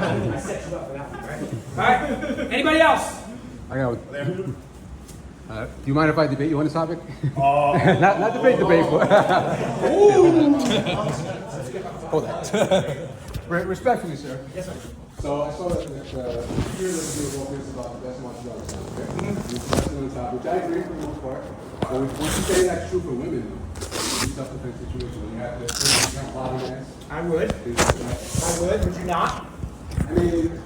I set you up for that one, right? All right. Anybody else? I got one. Do you mind if I debate you on this topic? not debate, but hold that. Respectfully, sir. Yes, sir. So I saw that here that you were Rokas about the best martial arts out there. On top, which I agree for the most part. But once you say that's true for women, though, in self-defense situation, you have to body mass. I would. Would you not? I mean,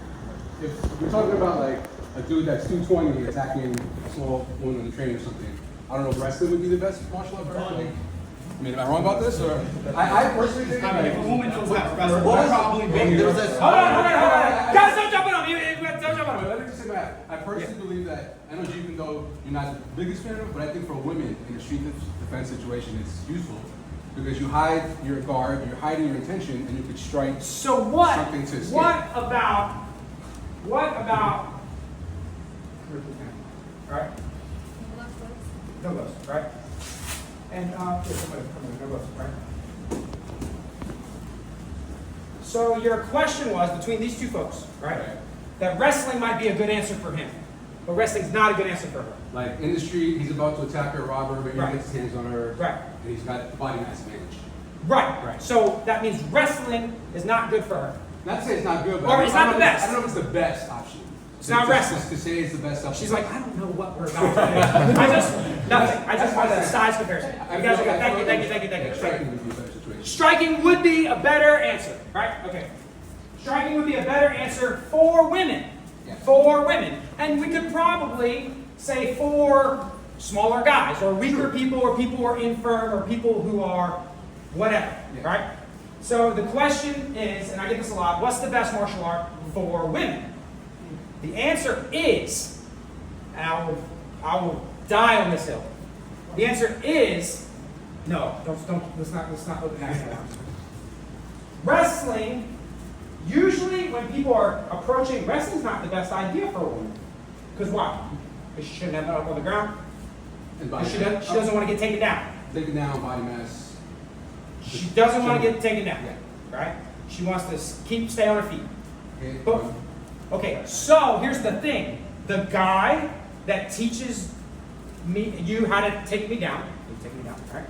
if we're talking about like a dude that's 220 attacking a small woman on the train or something, I don't know if wrestling would be the best martial art for her. Like, I mean, am I wrong about this? Or I personally think if a woman knows how to wrestle, probably hold on. Guys, don't jump on him. Don't jump on him. Let me just say that. I personally believe that energy, even though you're not the biggest fan of it, but I think for women in a street defense situation, it's useful. Because you hide your guard, you're hiding your intention, and you could strike something to escape. What about? Right? No gloves, right? And no gloves, right? So your question was between these two folks, right? That wrestling might be a good answer for him, but wrestling's not a good answer for her. Like in the street, he's about to attack her, rob her, but he gets his hands on her, right? And he's got the body mass advantage. Right. So that means wrestling is not good for her. Not to say it's not good, but or it's not the best. I don't know if it's the best option. It's not wrestling. To say it's the best option. She's like, I don't know what we're about to do. I just wanted a size comparison. You guys are good. Thank you. Striking would be a better situation. Striking would be a better answer, right? Okay. Striking would be a better answer for women. Yes. For women. And we could probably say for smaller guys, or weaker people, or people who are infirm, or people who are whatever, right? So the question is, and I get this a lot, what's the best martial art for women? The answer is, and I will die on this hill. The answer is no. Let's not open that one. Wrestling, usually when people are approaching, wrestling's not the best idea for a woman. Because why? Because she shouldn't have it up on the ground. She doesn't want to get taken down. Taken down, body mass. She doesn't want to get taken down, right? She wants to stay on her feet. Boom. Okay, so here's the thing. The guy that teaches you how to take me down, right?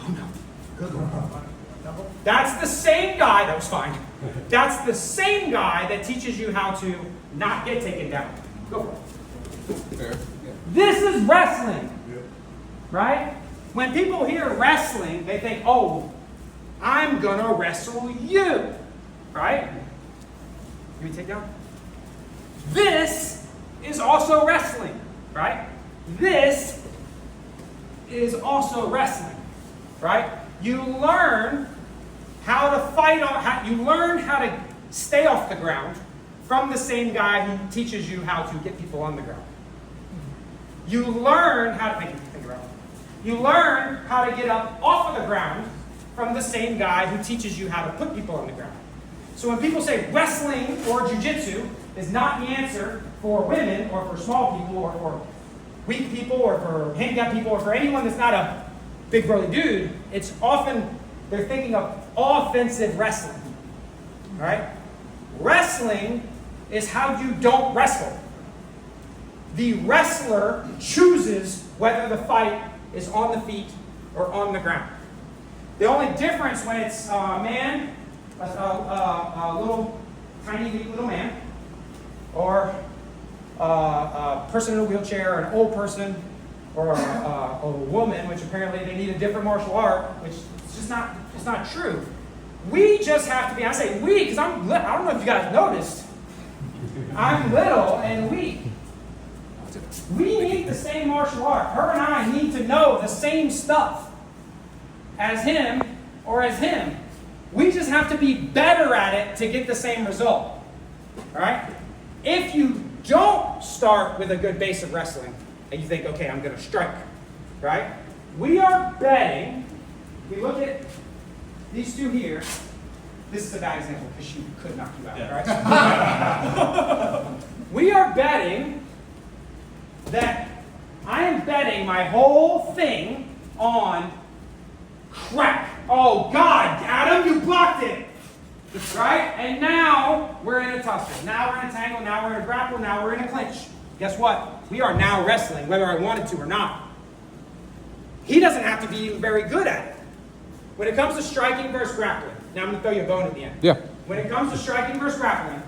Oh no. Good one. That's the same guy, that was fine. That's the same guy that teaches you how to not get taken down. Go for it. Fair. Yeah. This is wrestling, right? When people hear wrestling, they think, oh, I'm gonna wrestle you, right? Give me a takedown. This is also wrestling, right? This is also wrestling, right? You learn how to fight, you learn how to stay off the ground from the same guy who teaches you how to get people on the ground. You learn how to, you learn how to get up off of the ground from the same guy who teaches you how to put people on the ground. So when people say wrestling or jiu-jitsu is not the answer for women or for small people or for weak people or for handicapped people or for anyone that's not a big burly dude, it's often they're thinking of offensive wrestling. All right? Wrestling is how you don't wrestle. The wrestler chooses whether the fight is on the feet or on the ground. The only difference when it's a man, a little tiny little man, or a person in a wheelchair, or an old person, or a woman, which apparently they need a different martial art, which is just not, it's not true. We just have to be, I say we, because I don't know if you guys noticed, I'm little and weak. We need the same martial art. Her and I need to know the same stuff as him or as him. We just have to be better at it to get the same result. All right? If you don't start with a good base of wrestling and you think, okay, I'm going to strike, right? We are betting, we look at these two here. This is a bad example because she could knock you out, right? We are betting that I am betting my whole thing on crack. Oh God, Adam, you blocked it. Right? And now we're in a tussle. Now we're in a tangle. Now we're in a grapple. Now we're in a clinch. Guess what? We are now wrestling, whether I wanted to or not. He doesn't have to be even very good at it. When it comes to striking versus grappling, now I'm going to throw you a bone at the end. Yeah. When it comes to striking versus grappling,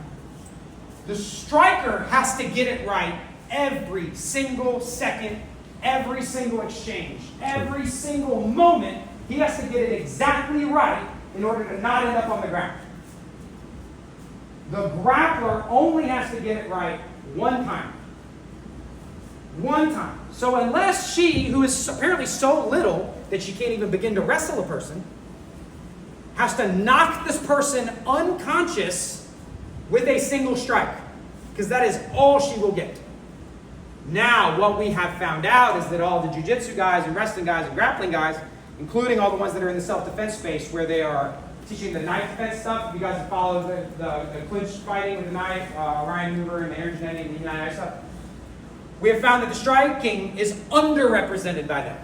the striker has to get it right every single second, every single exchange, every single moment. He has to get it exactly right in order to not end up on the ground. The grappler only has to get it right one time. One time. So unless she, who is apparently so little that she can't even begin to wrestle a person, has to knock this person unconscious with a single strike, because that is all she will get. Now, what we have found out is that all the jiu-jitsu guys and wrestling guys and grappling guys, including all the ones that are in the self-defense space where they are teaching the knife defense stuff, if you guys have followed the clinch fighting with the knife, Ryan Hoover and the Aaron Genetti and the United stuff, we have found that the striking is underrepresented by them.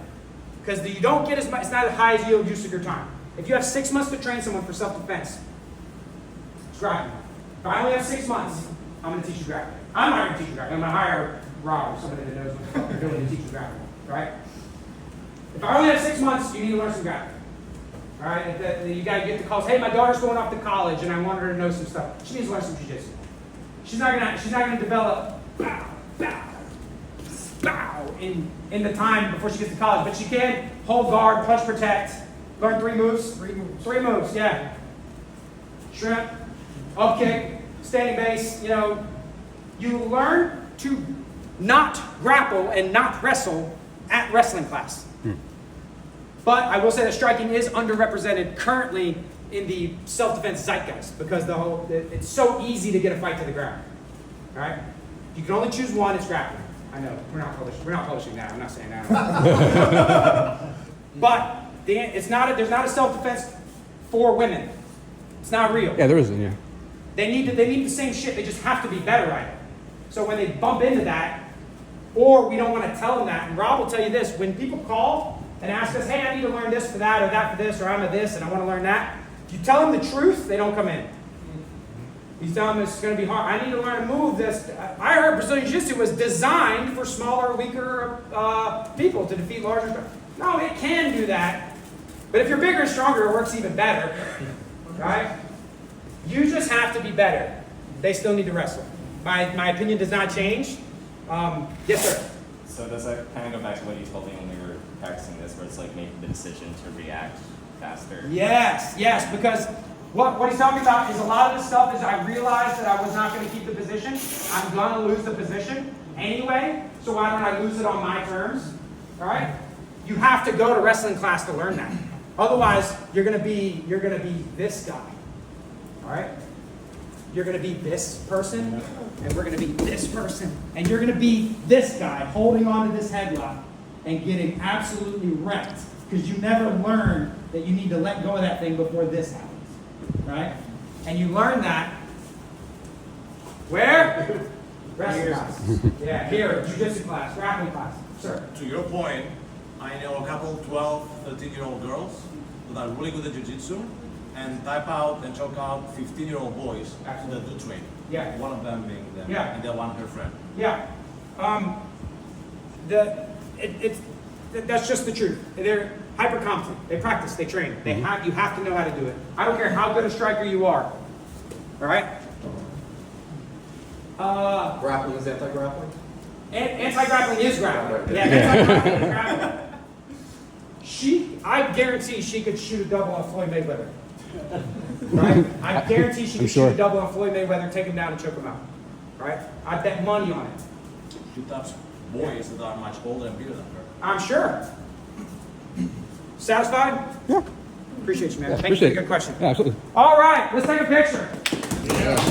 Because you don't get as much, it's not as high as yield use of your time. If you have 6 months to train someone for self-defense, it's grappling. If I only have 6 months, I'm going to teach you grappling. I'm not going to teach you grappling. I'm going to hire Rob or somebody that knows what the fuck they're doing to teach you grappling. Right? If I only have 6 months, you need to learn some grappling. All right? You got to get the calls. Hey, my daughter's going off to college, and I want her to know some stuff. She needs to learn some jiu-jitsu. She's not going to develop bow, bow, bow in the time before she gets to college, but she can hold guard, punch, protect, learn 3 moves. 3 moves, yeah. Shrimp, up kick, standing base. You know, you learn to not grapple and not wrestle at wrestling class. But I will say that striking is underrepresented currently in the self-defense zeitgeist because it's so easy to get a fight to the ground. All right? If you can only choose one, it's grappling. I know we're not publishing that. I'm not saying that. But there's not a self-defense for women. It's not real. Yeah, there isn't. Yeah. They need the same shit. They just have to be better at it. So when they bump into that, or we don't want to tell them that, and Rob will tell you this: when people call and ask us, "Hey, I need to learn this for that, or that for this, or I'm a this, and I want to learn that," if you tell them the truth, they don't come in. You tell them it's going to be hard. I need to learn a move this. I heard Brazilian Jiu-Jitsu was designed for smaller, weaker people to defeat larger. No, it can do that. But if you're bigger and stronger, it works even better. Right? You just have to be better. They still need to wrestle. My opinion does not change. Yes, sir. So does that kind of go back to what you told me when we were practicing this, where it's like making the decision to react faster? Yes, because what he's talking about is a lot of this stuff is I realized that I was not going to keep the position. I'm going to lose the position anyway, so why don't I lose it on my terms? All right? You have to go to wrestling class to learn that. Otherwise, you're going to be this guy. All right? You're going to be this person, and we're going to be this person. And you're going to be this guy holding on to this headlock and getting absolutely wrecked because you never learned that you need to let go of that thing before this happens. Right? And you learn that where? Wrestling class. Yeah, here, jiu-jitsu class, grappling class. Sir. To your point, I know a couple 12, 13-year-old girls that are really good at jiu-jitsu and type out and choke out 15-year-old boys that do train. Yeah. One of them being them, Yeah. and the one her friend. Yeah. That's just the truth. They're hyper competent. They practice. They train. You have to know how to do it. I don't care how good a striker you are. All right. Grappling is anti-grappling? Anti-grappling is grappling. Yeah, anti-grappling is grappling. I guarantee she could shoot a double on Floyd Mayweather. Right? I guarantee she could shoot a double on Floyd Mayweather, take him down and choke him out. Right? I bet money on it. She tops boys that are much older and bigger than her. I'm sure. Satisfied? Yeah. Appreciate you, man. Yeah, Thank you for appreciate the good question. Yeah, absolutely. All right, let's take a picture. Yeah.